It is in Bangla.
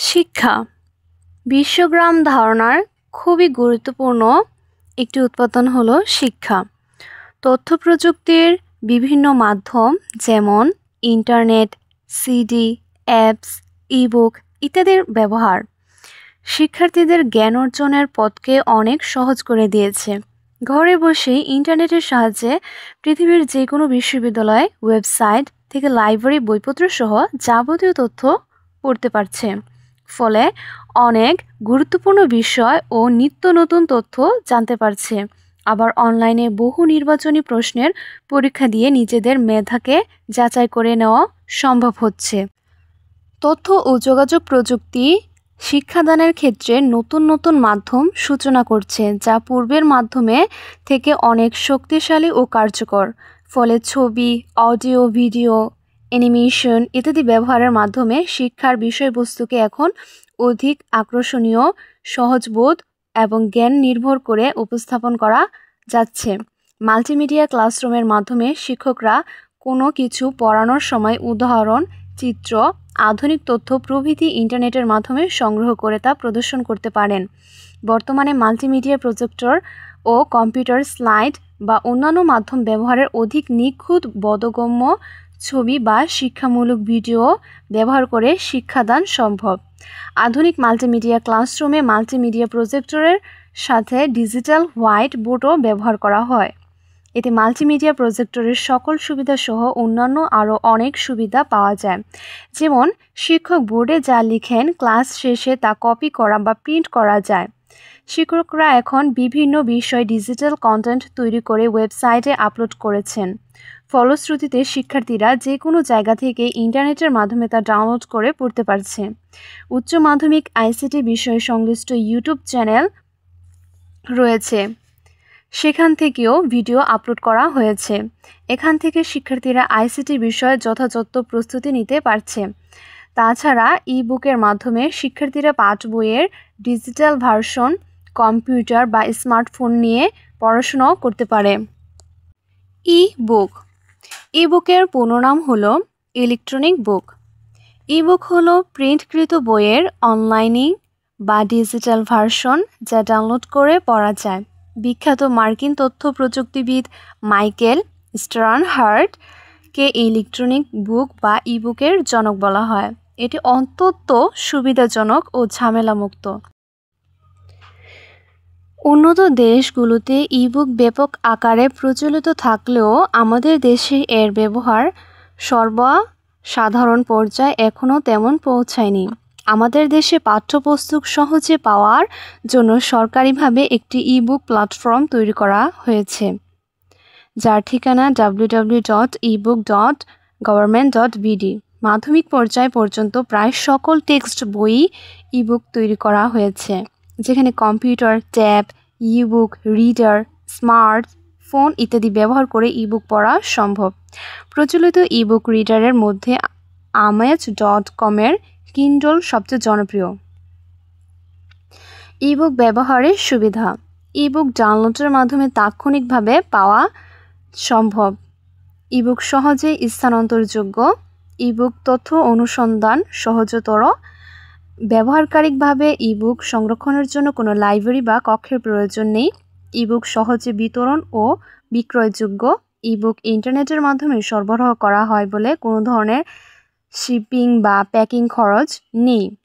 শিক্ষা বিশ্বগ্রাম ধারণার খুবই গুরুত্বপূর্ণ একটি উৎপাদন হলো শিক্ষা। তথ্য প্রযুক্তির বিভিন্ন মাধ্যম যেমন ইন্টারনেট, সিডি, অ্যাপস, ইবুক ইত্যাদির ব্যবহার শিক্ষার্থীদের জ্ঞান অর্জনের পথকে অনেক সহজ করে দিয়েছে। ঘরে বসেই ইন্টারনেটের সাহায্যে পৃথিবীর যে কোনো বিশ্ববিদ্যালয়, ওয়েবসাইট থেকে লাইব্রেরি, বইপত্র সহ যাবতীয় তথ্য পড়তে পারছে। ফলে অনেক গুরুত্বপূর্ণ বিষয় ও নিত্য নতুন তথ্য জানতে পারছে। আবার অনলাইনে বহু নির্বাচনী প্রশ্নের পরীক্ষা দিয়ে নিজেদের মেধাকে যাচাই করে নেওয়া সম্ভব হচ্ছে। তথ্য ও যোগাযোগ প্রযুক্তি শিক্ষাদানের ক্ষেত্রে নতুন নতুন মাধ্যম সূচনা করছে, যা পূর্বের মাধ্যমে থেকে অনেক শক্তিশালী ও কার্যকর। ফলে ছবি, অডিও, ভিডিও, অ্যানিমেশন ইত্যাদি ব্যবহারের মাধ্যমে শিক্ষার বিষয়বস্তুকে এখন অধিক আকর্ষণীয়, সহজবোধ এবং জ্ঞান নির্ভর করে উপস্থাপন করা যাচ্ছে। মাল্টিমিডিয়া ক্লাসরুমের মাধ্যমে শিক্ষকরা কোনো কিছু পড়ানোর সময় উদাহরণ, চিত্র, আধুনিক তথ্য প্রভৃতি ইন্টারনেটের মাধ্যমে সংগ্রহ করে তা প্রদর্শন করতে পারেন। বর্তমানে মাল্টিমিডিয়া প্রজেক্টর ও কম্পিউটার, স্লাইড বা অন্যান্য মাধ্যম ব্যবহারের অধিক নিখুঁত, বোধগম্য ছবি বা শিক্ষামূলক ভিডিও ব্যবহার করে শিক্ষাদান সম্ভব। আধুনিক মাল্টিমিডিয়া ক্লাসরুমে মাল্টিমিডিয়া প্রজেক্টরের সাথে ডিজিটাল হোয়াইট বোর্ডও ব্যবহার করা হয়। এতে মাল্টিমিডিয়া প্রজেক্টরের সকল সুবিধা সহ অন্যান্য আরও অনেক সুবিধা পাওয়া যায়। যেমন শিক্ষক বোর্ডে যা লিখেন, ক্লাস শেষে তা কপি করা বা প্রিন্ট করা যায়। শিক্ষকরা এখন বিভিন্ন বিষয় ডিজিটাল কন্টেন্ট তৈরি করে ওয়েবসাইটে আপলোড করেছেন। ফলশ্রুতিতে শিক্ষার্থীরা যে কোনো জায়গা থেকে ইন্টারনেটের মাধ্যমে তা ডাউনলোড করে পড়তে পারছে। উচ্চ মাধ্যমিক আইসিটি বিষয় সংশ্লিষ্ট ইউটিউব চ্যানেল রয়েছে, সেখান থেকেও ভিডিও আপলোড করা হয়েছে। এখান থেকে শিক্ষার্থীরা আইসিটি বিষয়ে যথাযথ প্রস্তুতি নিতে পারছে। তাছাড়া ই-বুকের মাধ্যমে শিক্ষার্থীরা পাঠ বইয়ের ডিজিটাল ভার্সন কম্পিউটার বা স্মার্টফোন নিয়ে পড়াশোনাও করতে পারে। ই-বুক ই-বুকের পুরো নাম হলো ইলেকট্রনিক বুক। ই-বুক হলো প্রিন্টকৃত বইয়ের অনলাইনে বা ডিজিটাল ভার্সন, যা ডাউনলোড করে পড়া যায়। বিখ্যাত মার্কিন তথ্য প্রযুক্তিবিদ মাইকেল স্টার্নহার্টকে ইলেকট্রনিক বুক বা ই-বুকের জনক বলা হয়। এটি অত্যন্ত সুবিধাজনক ও ঝামেলামুক্ত। উন্নত দেশগুলোতে ই-বুক ব্যাপক আকারে প্রচলিত থাকলেও আমাদের দেশে এর ব্যবহার সর্বসাধারণ পর্যায়ে এখনও তেমন পৌঁছায়নি। আমাদের দেশে পাঠ্যপুস্তক সহজে পাওয়ার জন্য সরকারিভাবে একটি ই-বুক প্ল্যাটফর্ম তৈরি করা হয়েছে, যার ঠিকানা www.ebook.government.bd। মাধ্যমিক পর্যায় পর্যন্ত প্রায় সকল টেক্সট বই ই-বুক তৈরি করা হয়েছে, যেখানে computer, tab, ebook reader, smart phone ইত্যাদি ব্যবহার করে ই-বুক পড়া সম্ভব। প্রচলিত ই-বুক রিডারের মধ্যে Amaz.com-এর কিন্ডল সবচেয়ে জনপ্রিয়। ই-বুক ব্যবহারের সুবিধা: ই-বুক ডাউনলোডের মাধ্যমে তাৎক্ষণিকভাবে পাওয়া সম্ভব। ই-বুক সহজেই স্থানান্তরযোগ্য। ই-বুক তথ্য অনুসন্ধান সহজতর। ব্যবহারিকভাবে ই-বুক সংরক্ষণের জন্য কোনো লাইব্রেরি বা কক্ষের প্রয়োজন নেই। ই-বুক সহজে বিতরণ ও বিক্রয়যোগ্য। ই-বুক ইন্টারনেটের মাধ্যমে সরবরাহ করা হয় বলে কোনো ধরনের শিপিং বা প্যাকিং খরচ নেই।